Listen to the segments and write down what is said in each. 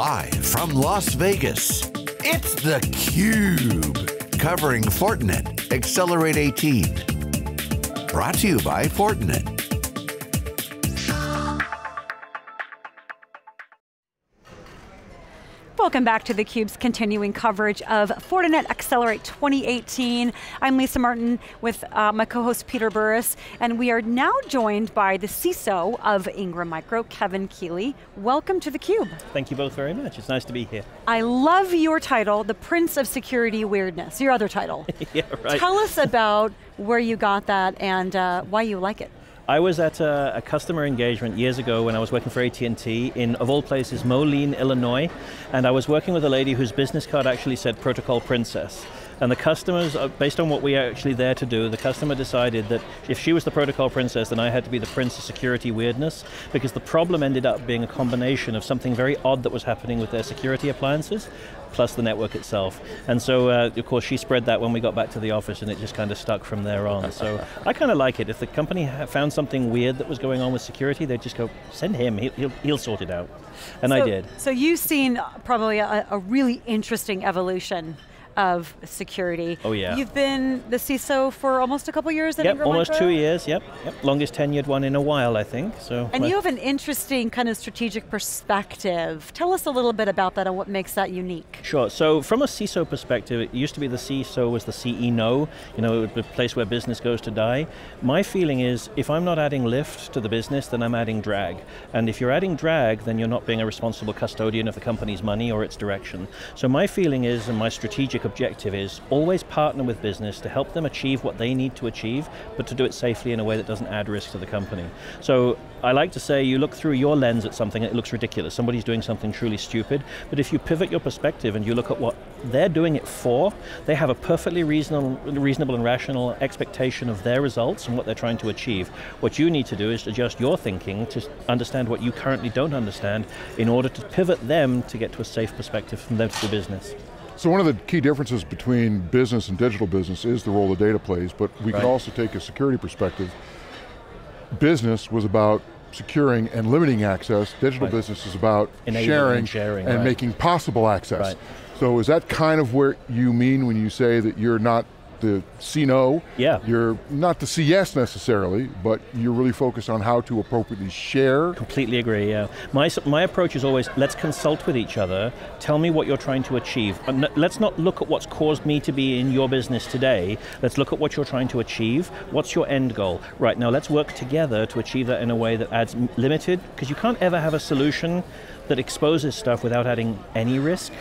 Live from Las Vegas, it's theCUBE, covering Fortinet Accelerate18. Brought to you by Fortinet. Welcome back to theCUBE's continuing coverage of Fortinet Accelerate 2018. I'm Lisa Martin with my co-host Peter Burris, and we are now joined by the CISO of Ingram Micro, Kevin Kealy. Welcome to theCUBE. Thank you both very much, it's nice to be here. I love your title, the Prince of Security Weirdness, your other title. Yeah, right. Tell us about where you got that and why you like it. I was at a customer engagement years ago when I was working for AT&T in, of all places, Moline, Illinois, and I was working with a lady whose business card actually said Protocol Princess. And the customers, based on what we were actually there to do, the customer decided that if she was the Protocol Princess, then I had to be the Prince of Security Weirdness, because the problem ended up being a combination of something very odd that was happening with their security appliances, plus the network itself. And so, of course, she spread that when we got back to the office, and it just kind of stuck from there on. So I kind of like it. If the company found something weird that was going on with security, they'd just go, send him, he'll sort it out. And I did. So you've seen probably a really interesting evolution of security. Oh yeah. You've been the CISO for almost a couple years at Ingram almost Micro? 2 years, yep. Longest tenured one in a while, I think. So. And you have an interesting kind of strategic perspective. Tell us a little bit about that and what makes that unique. Sure, so from a CISO perspective, it used to be the CISO was the CE-No, the place where business goes to die. My feeling is, if I'm not adding lift to the business, then I'm adding drag. And if you're adding drag, then you're not being a responsible custodian of the company's money or its direction. So my feeling is, and my strategic objective is, always partner with business to help them achieve what they need to achieve, but to do it safely in a way that doesn't add risk to the company. So I like to say, you look through your lens at something, it looks ridiculous. Somebody's doing something truly stupid, but if you pivot your perspective and you look at what they're doing it for, they have a perfectly reasonable and rational expectation of their results and what they're trying to achieve. What you need to do is adjust your thinking to understand what you currently don't understand in order to pivot them to get to a safe perspective from them to the business. So one of the key differences between business and digital business is the role the data plays, but we could also take a security perspective. Business was about securing and limiting access. Digital business is about sharing and making possible access. So is that kind of where you mean when you say that you're not the C-No, you're not the CS necessarily, but you're really focused on how to appropriately share? Completely agree, yeah. My approach is always, let's consult with each other, tell me what you're trying to achieve. And let's not look at what's caused me to be in your business today, let's look at what you're trying to achieve. What's your end goal? Right, now let's work together to achieve that in a way that adds limited, because you can't ever have a solution that exposes stuff without adding any risk.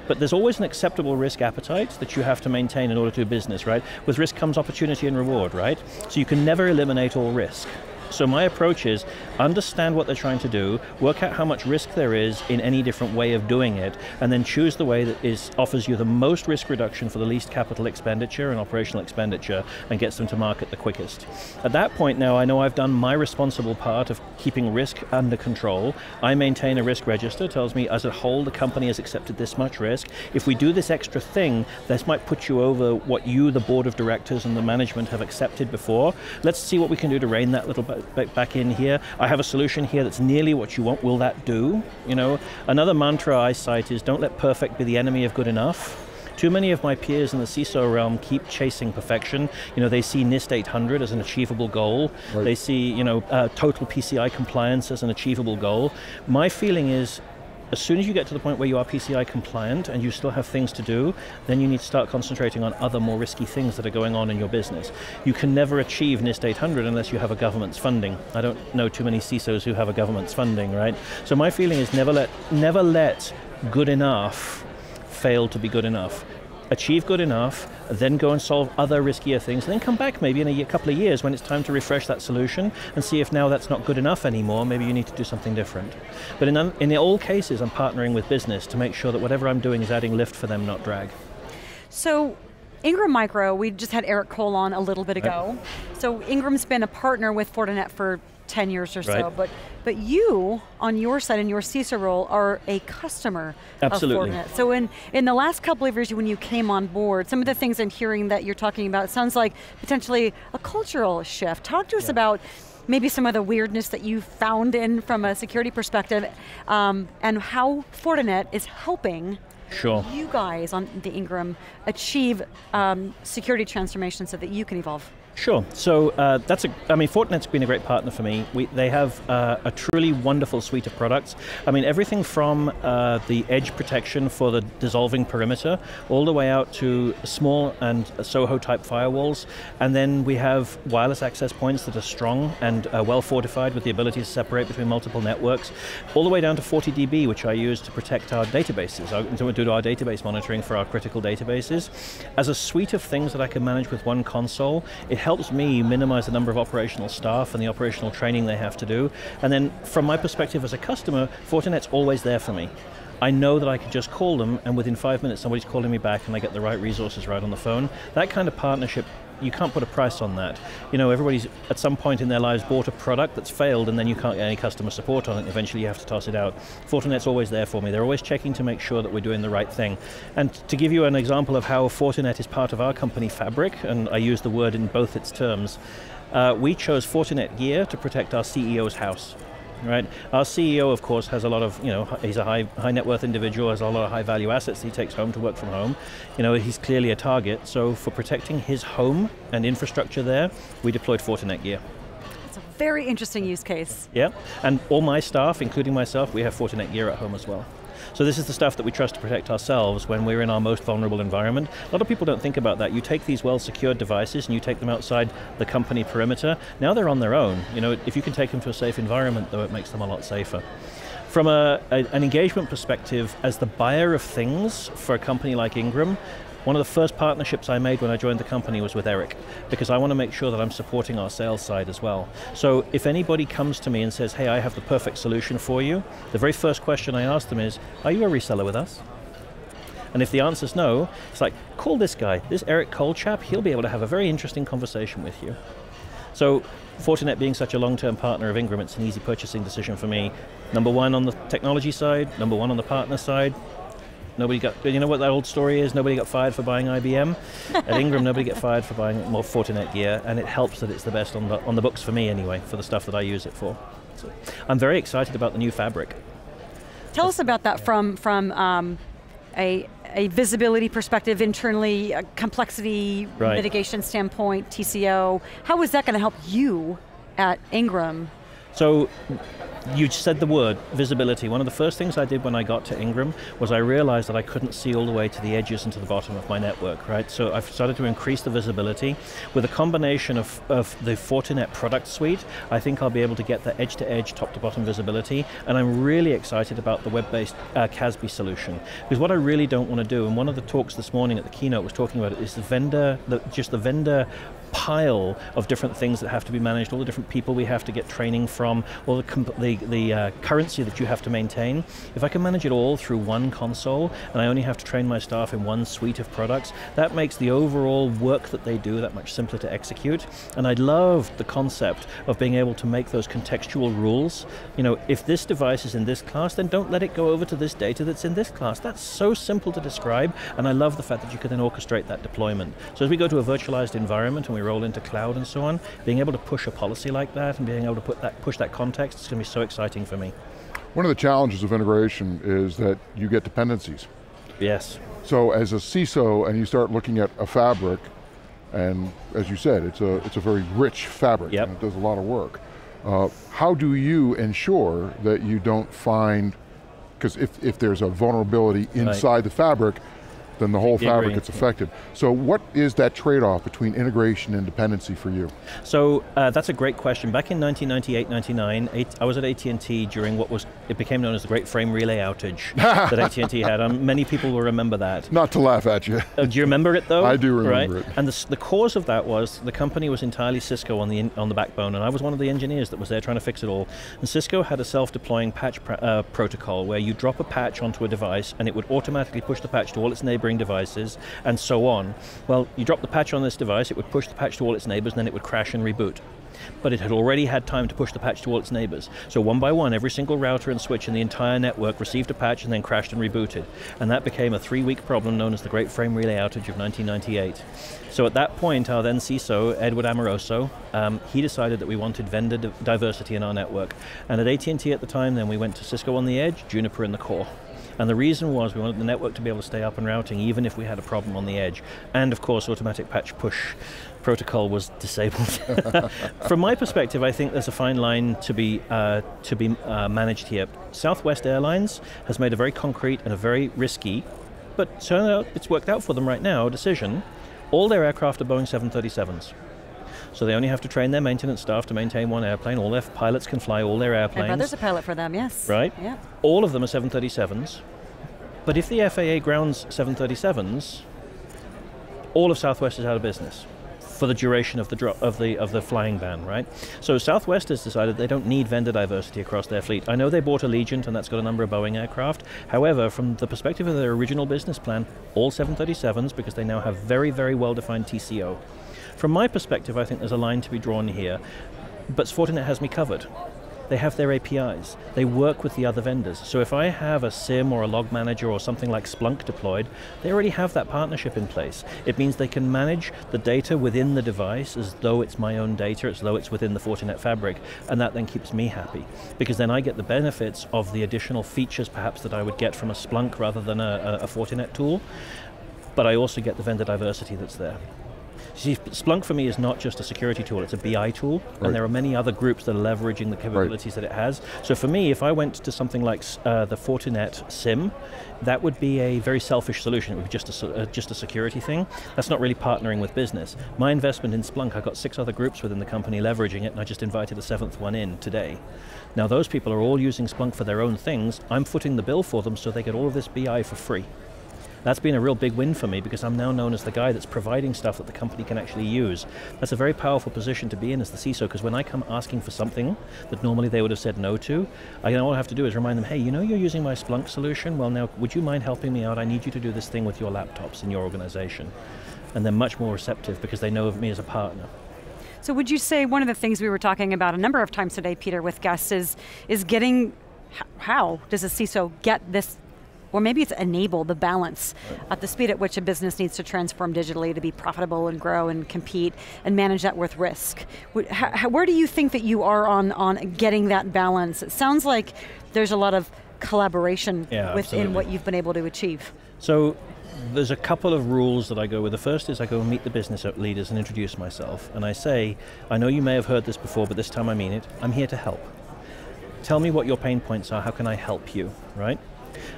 But there's always an acceptable risk appetite that you have to maintain in order to do business, right? With risk comes opportunity and reward, right? So you can never eliminate all risk. So my approach is, understand what they're trying to do, work out how much risk there is in any different way of doing it, and then choose the way that offers you the most risk reduction for the least capital expenditure and operational expenditure, and gets them to market the quickest. At that point now, I know I've done my responsible part of keeping risk under control. I maintain a risk register, tells me as a whole the company has accepted this much risk. If we do this extra thing, this might put you over what you, the board of directors and the management have accepted before. Let's see what we can do to rein that little bit back in here. I have a solution here that's nearly what you want. Will that do? Another mantra I cite is, don't let perfect be the enemy of good enough. Too many of my peers in the CISO realm keep chasing perfection. They see NIST 800 as an achievable goal. They see total PCI compliance as an achievable goal. My feeling is, as soon as you get to the point where you are PCI compliant and you still have things to do, then you need to start concentrating on other more risky things that are going on in your business. You can never achieve NIST 800 unless you have a government's funding. I don't know too many CISOs who have a government's funding, right? So my feeling is never let good enough fail to be good enough. Achieve good enough, then go and solve other riskier things, and then come back maybe in a couple of years when it's time to refresh that solution and see if now that's not good enough anymore, maybe you need to do something different. But in all cases, I'm partnering with business to make sure that whatever I'm doing is adding lift for them, not drag. So, Ingram Micro, we just had Eric Cole on a little bit ago. So Ingram's been a partner with Fortinet for 10 years or so, but you, on your side, in your CISO role, are a customer of Fortinet. So in the last couple of years when you came on board, some of the things I'm hearing that you're talking about, it sounds like potentially a cultural shift. Talk to us about maybe some of the weirdness that you found in from a security perspective, and how Fortinet is helping you guys on the Ingram achieve security transformation so that you can evolve. Sure, so Fortinet's been a great partner for me. They have a truly wonderful suite of products. I mean, everything from the edge protection for the dissolving perimeter, all the way out to small and Soho type firewalls, and then we have wireless access points that are strong and well fortified with the ability to separate between multiple networks, all the way down to FortiDB, which I use to protect our databases, to do our database monitoring for our critical databases. As a suite of things that I can manage with one console, it helps me minimize the number of operational staff and the operational training they have to do. And then from my perspective as a customer, Fortinet's always there for me. I know that I can just call them and within 5 minutes somebody's calling me back and I get the right resources right on the phone. That kind of partnership, you can't put a price on that. You know, everybody's at some point in their lives bought a product that's failed and then you can't get any customer support on it, and eventually you have to toss it out. Fortinet's always there for me. They're always checking to make sure that we're doing the right thing. And to give you an example of how Fortinet is part of our company fabric, and I use the word in both its terms, we chose Fortinet gear to protect our CEO's house. Right? Our CEO, of course, has a lot of, he's a high net worth individual, has a lot of high value assets he takes home to work from home. He's clearly a target, so for protecting his home and infrastructure there, we deployed Fortinet gear. It's a very interesting use case. Yeah, and all my staff, including myself, we have Fortinet gear at home as well. So this is the stuff that we trust to protect ourselves when we're in our most vulnerable environment. A lot of people don't think about that. You take these well-secured devices and you take them outside the company perimeter. Now they're on their own. If you can take them to a safe environment, though, it makes them a lot safer. From an engagement perspective, as the buyer of things for a company like Ingram, one of the first partnerships I made when I joined the company was with Eric, because I want to make sure that I'm supporting our sales side as well. So if anybody comes to me and says, hey, I have the perfect solution for you, the very first question I ask them is, are you a reseller with us? And if the answer's no, it's like, call this guy, this Eric Cole chap, he'll be able to have a very interesting conversation with you. So Fortinet being such a long-term partner of Ingram, it's an easy purchasing decision for me. Number one on the technology side, number one on the partner side. You know what that old story is? Nobody got fired for buying IBM. At Ingram, nobody get fired for buying more Fortinet gear, and it helps that it's the best on the books for me anyway, for the stuff that I use it for. So I'm very excited about the new fabric. Tell us about that from a visibility perspective, internally, a complexity mitigation standpoint, TCO. How is that going to help you at Ingram? So you said the word, visibility. One of the first things I did when I got to Ingram was I realized that I couldn't see all the way to the edges and to the bottom of my network, right? So I've started to increase the visibility. With a combination of the Fortinet product suite, I think I'll be able to get the edge-to-edge, top-to-bottom visibility, and I'm really excited about the web-based CASB solution. Because what I really don't want to do, and one of the talks this morning at the keynote was talking about it, is the vendor pile of different things that have to be managed, all the different people we have to get training from, all the currency that you have to maintain. If I can manage it all through one console, and I only have to train my staff in one suite of products, that makes the overall work that they do that much simpler to execute. And I love the concept of being able to make those contextual rules. If this device is in this class, then don't let it go over to this data that's in this class. That's so simple to describe, and I love the fact that you can then orchestrate that deployment. So as we go to a virtualized environment and we roll into cloud and so on, being able to push a policy like that and being able to push that context is going to be so exciting for me. One of the challenges of integration is that you get dependencies. Yes. So as a CISO and you start looking at a fabric, and as you said, it's a very rich fabric, and it does a lot of work. How do you ensure that you don't find, because if there's a vulnerability inside the fabric, then the whole fabric gets affected. So what is that trade-off between integration and dependency for you? So that's a great question. Back in 1998-99, I was at AT&T during it became known as the Great Frame Relay outage that AT&T had. Many people will remember that. Not to laugh at you. Do you remember it though? I do remember it. And the cause of that was the company was entirely Cisco on the backbone, and I was one of the engineers that was there trying to fix it all. And Cisco had a self-deploying patch protocol where you drop a patch onto a device and it would automatically push the patch to all its neighboring devices and so on. Well, you drop the patch on this device, it would push the patch to all its neighbors, and then it would crash and reboot. but it had already had time to push the patch to all its neighbors. So one by one, every single router and switch in the entire network received a patch and then crashed and rebooted. And that became a 3-week problem known as the Great Frame Relay Outage of 1998. So at that point, our then CISO, Edward Amoroso, he decided that we wanted vendor diversity in our network. And at AT&T at the time, then we went to Cisco on the edge, Juniper in the core. And the reason was we wanted the network to be able to stay up and routing even if we had a problem on the edge. And of course, automatic patch push protocol was disabled. From my perspective, I think there's a fine line to be managed here. Southwest Airlines has made a very concrete and a very risky, but turns out it's worked out for them right now, decision. All their aircraft are Boeing 737s. So they only have to train their maintenance staff to maintain one airplane. All their pilots can fly all their airplanes. My brother's a pilot for them, yes. Right? Yeah. All of them are 737s. But if the FAA grounds 737s, all of Southwest is out of business for the duration of the flying ban, right? So Southwest has decided they don't need vendor diversity across their fleet. I know they bought Allegiant and that's got a number of Boeing aircraft. However, from the perspective of their original business plan, all 737s, because they now have very, very well-defined TCO. From my perspective, I think there's a line to be drawn here, but Fortinet has me covered. They have their APIs. They work with the other vendors. So if I have a SIM or a log manager or something like Splunk deployed, they already have that partnership in place. It means they can manage the data within the device as though it's my own data, as though it's within the Fortinet fabric, and that then keeps me happy. Because then I get the benefits of the additional features perhaps that I would get from a Splunk rather than a Fortinet tool, but I also get the vendor diversity that's there. See, Splunk for me is not just a security tool, it's a BI tool, and there are many other groups that are leveraging the capabilities that it has. So for me, if I went to something like the Fortinet SIM, that would be a very selfish solution. It would be just a security thing. That's not really partnering with business. My investment in Splunk, I've got 6 other groups within the company leveraging it, and I just invited a 7th one in today. Now those people are all using Splunk for their own things. I'm footing the bill for them so they get all of this BI for free. That's been a real big win for me because I'm now known as the guy that's providing stuff that the company can actually use. That's a very powerful position to be in as the CISO, because when I come asking for something that normally they would have said no to, all I have to do is remind them, hey, you know you're using my Splunk solution? Well now, would you mind helping me out? I need you to do this thing with your laptops in your organization. And they're much more receptive because they know of me as a partner. So would you say one of the things we were talking about a number of times today, Peter, with guests is getting, how does a CISO get this, or maybe it's enable the balance at the speed at which a business needs to transform digitally to be profitable and grow and compete and manage that with risk. Where do you think that you are on getting that balance? It sounds like there's a lot of collaboration within what you've been able to achieve. So there's a couple of rules that I go with. The first is I go and meet the business leaders and introduce myself. And I say, I know you may have heard this before, but this time I mean it. I'm here to help. Tell me what your pain points are. How can I help you, right?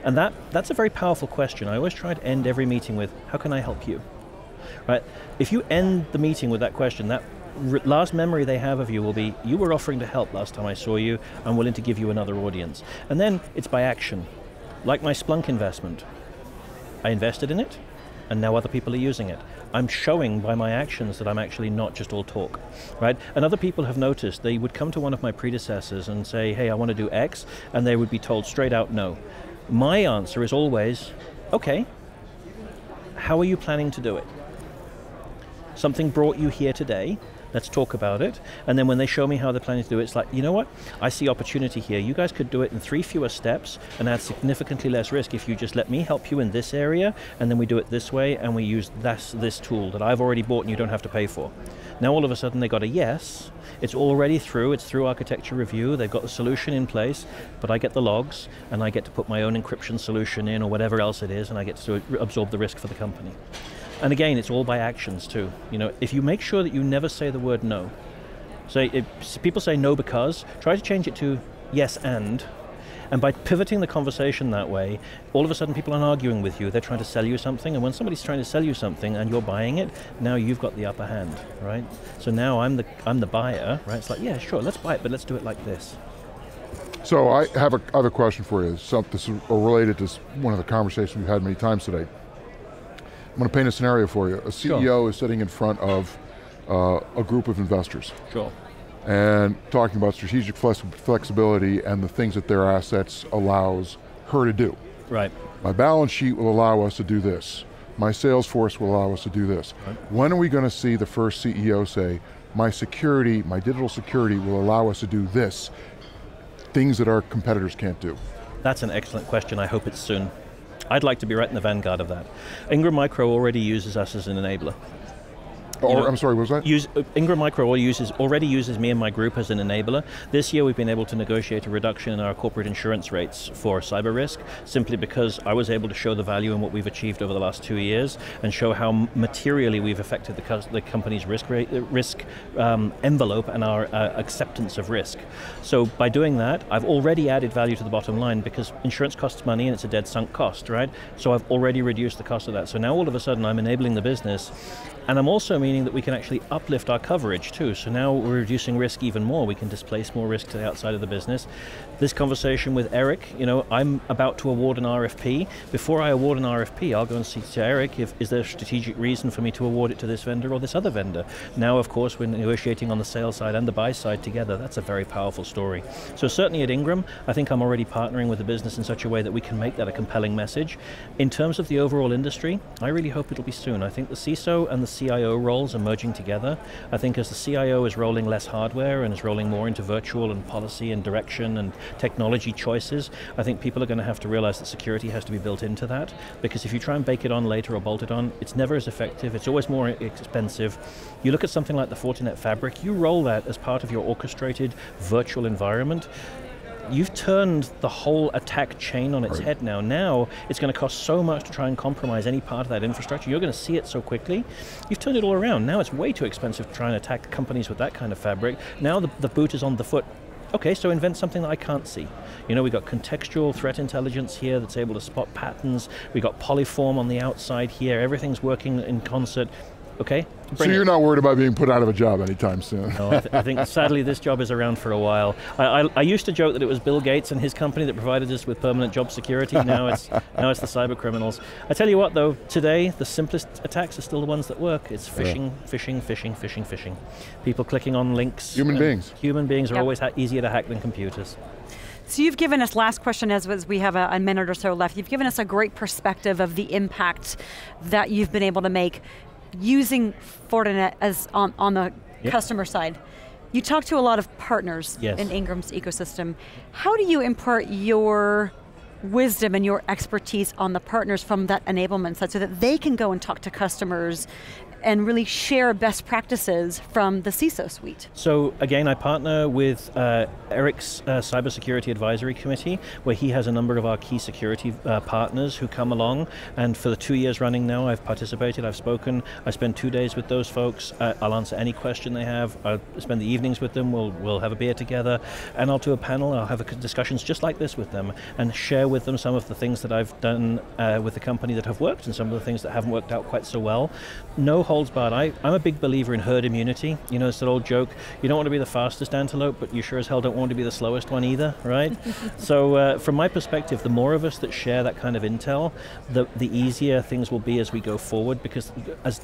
And that's a very powerful question. I always try to end every meeting with, how can I help you? Right? If you end the meeting with that question, that last memory they have of you will be, you were offering to help last time I saw you, I'm willing to give you another audience. And then it's by action. Like my Splunk investment. I invested in it, and now other people are using it. I'm showing by my actions that I'm actually not just all talk, right? And other people have noticed, they would come to one of my predecessors and say, hey, I want to do X, and they would be told straight out no. My answer is always, okay, how are you planning to do it? Something brought you here today, let's talk about it. And then when they show me how they're planning to do it, it's like, you know what? I see opportunity here. You guys could do it in 3 fewer steps and add significantly less risk if you just let me help you in this area, and then we do it this way, and we use this tool that I've already bought and you don't have to pay for. Now all of a sudden they got a yes, it's already through, it's through architecture review, they've got the solution in place, but I get the logs, and I get to put my own encryption solution in, or whatever else it is, and I get to absorb the risk for the company. And again, it's all by actions too. You know, if you make sure that you never say the word no, so if people say no because, try to change it to yes and by pivoting the conversation that way, all of a sudden people aren't arguing with you, they're trying to sell you something, and when somebody's trying to sell you something and you're buying it, now you've got the upper hand, right? So now I'm the buyer, right? It's like, yeah, sure, let's buy it, but let's do it like this. So I have a question for you. This is related to one of the conversations we've had many times today. I'm going to paint a scenario for you. A CEO is sitting in front of a group of investors. Sure. And talking about strategic flexibility and the things that their assets allows her to do. Right. My balance sheet will allow us to do this. My sales force will allow us to do this. Right. When are we going to see the first CEO say, my security, my digital security will allow us to do this, things that our competitors can't do? That's an excellent question. I hope it's soon. I'd like to be right in the vanguard of that. Ingram Micro already uses us as an enabler. I'm sorry, what was that? Ingram Micro already uses me and my group as an enabler. This year we've been able to negotiate a reduction in our corporate insurance rates for cyber risk, simply because I was able to show the value in what we've achieved over the last 2 years and show how materially we've affected the company's risk envelope and our acceptance of risk. So by doing that, I've already added value to the bottom line, because insurance costs money and it's a dead sunk cost, right? So I've already reduced the cost of that. So now all of a sudden I'm enabling the business, and I'm also meaning that we can actually uplift our coverage too. So now we're reducing risk even more. We can displace more risk to the outside of the business. This conversation with Eric, I'm about to award an RFP. Before I award an RFP, I'll go and see to Eric is there a strategic reason for me to award it to this vendor or this other vendor. Now, of course, we're negotiating on the sales side and the buy side together. That's a very powerful story. So certainly at Ingram, I think I'm already partnering with the business in such a way that we can make that a compelling message. In terms of the overall industry, I really hope it'll be soon. I think the CISO and the CIO roles are merging together. I think as the CIO is rolling less hardware and is rolling more into virtual and policy and direction and technology choices, I think people are going to have to realize that security has to be built into that, because if you try and bake it on later or bolt it on, it's never as effective, it's always more expensive. You look at something like the Fortinet fabric, you roll that as part of your orchestrated virtual environment, you've turned the whole attack chain on its head now. Now, it's going to cost so much to try and compromise any part of that infrastructure. You're going to see it so quickly. You've turned it all around. Now it's way too expensive to try and attack companies with that kind of fabric. Now the boot is on the foot. Okay, so invent something that I can't see. We've got contextual threat intelligence here that's able to spot patterns. We've got polyform on the outside here. Everything's working in concert. Okay. So you're not worried about being put out of a job anytime soon? No, I think sadly this job is around for a while. I used to joke that it was Bill Gates and his company that provided us with permanent job security. Now it's the cyber criminals. I tell you what though, today the simplest attacks are still the ones that work. It's phishing, phishing, phishing, phishing, phishing. People clicking on links. Human beings. Human beings are always easier to hack than computers. So you've given us, last question as we have a minute or so left, you've given us a great perspective of the impact that you've been able to make using Fortinet as on the customer side. You talk to a lot of partners in Ingram's ecosystem. How do you impart your wisdom and your expertise on the partners from that enablement side so that they can go and talk to customers and really share best practices from the CISO suite? So again, I partner with Eric's CyberSecurity Advisory Committee, where he has a number of our key security partners who come along, and for the 2 years running now, I've participated, I've spoken, I spend 2 days with those folks, I'll answer any question they have, I'll spend the evenings with them, we'll have a beer together, and I'll do a panel, I'll have discussions just like this with them, and share with them some of the things that I've done with the company that have worked, and some of the things that haven't worked out quite so well. No holds barred. I'm a big believer in herd immunity. It's that old joke, you don't want to be the fastest antelope, but you sure as hell don't want to be the slowest one either, right? So from my perspective, the more of us that share that kind of intel, the easier things will be as we go forward, because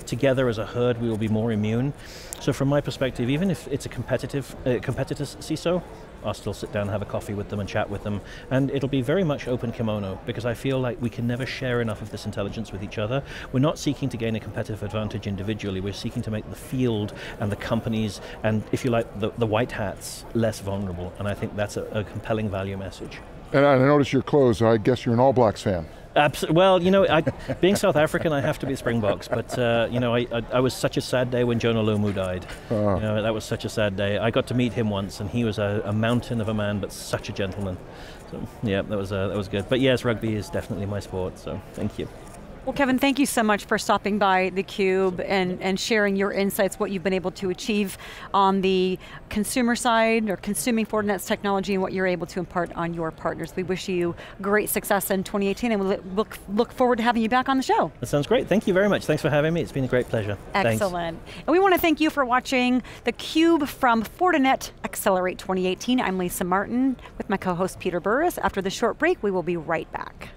together as a herd, we will be more immune. So from my perspective, even if it's a competitor CISO, I'll still sit down and have a coffee with them and chat with them, and it'll be very much open kimono, because I feel like we can never share enough of this intelligence with each other. We're not seeking to gain a competitive advantage individually, we're seeking to make the field and the companies, and if you like, the white hats, less vulnerable, and I think that's a compelling value message. And I notice your clothes, I guess you're an All Blacks fan. Well, being South African, I have to be Springboks, but I was such a sad day when Jonah Lomu died. That was such a sad day. I got to meet him once, and he was a mountain of a man, but such a gentleman. So yeah, that was good. But yes, rugby is definitely my sport, so thank you. Well, Kevin, thank you so much for stopping by theCUBE and sharing your insights, what you've been able to achieve on the consumer side, or consuming Fortinet's technology, and what you're able to impart on your partners. We wish you great success in 2018, and we'll look forward to having you back on the show. That sounds great. Thank you very much. Thanks for having me. It's been a great pleasure. Excellent. Thanks. And we want to thank you for watching theCUBE from Fortinet Accelerate 2018. I'm Lisa Martin with my co-host Peter Burris. After the short break, we will be right back.